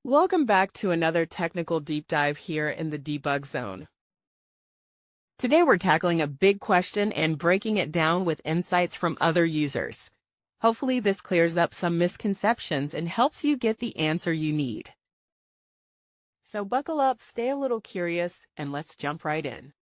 Welcome back to another technical deep dive here in the debug zone. Today we're tackling a big question and breaking it down with insights from other users. Hopefully this clears up some misconceptions and helps you get the answer you need. So buckle up, stay a little curious, and let's jump right in.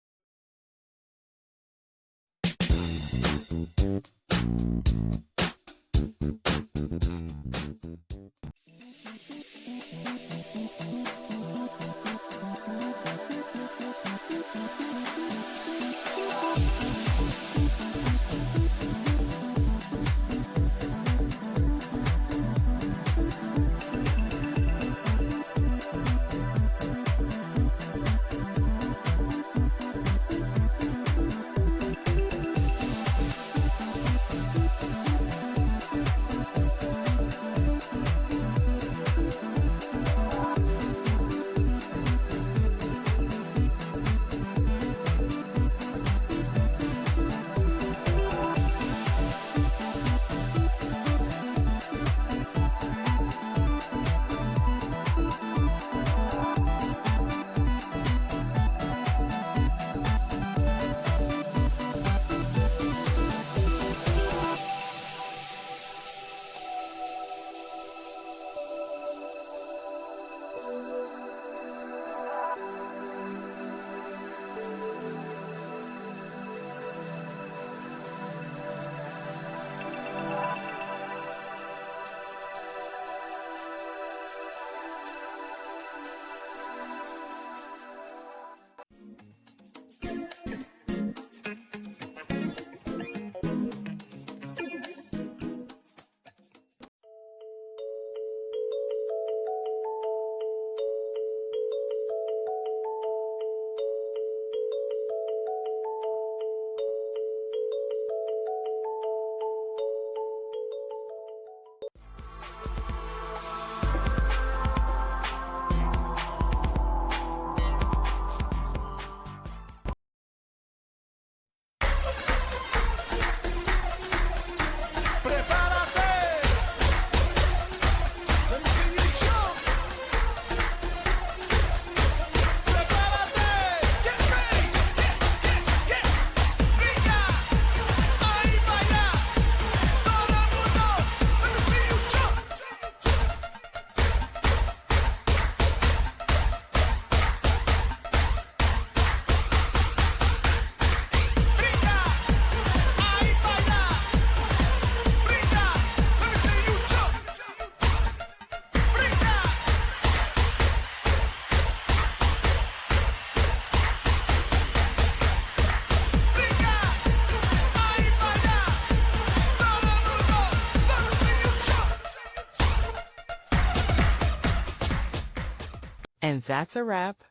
And that's a wrap.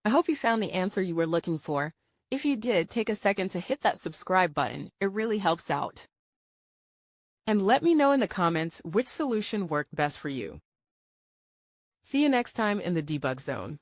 I hope you found the answer you were looking for. If you did, take a second to hit that subscribe button. It really helps out. And let me know in the comments which solution worked best for you. See you next time in the debug zone.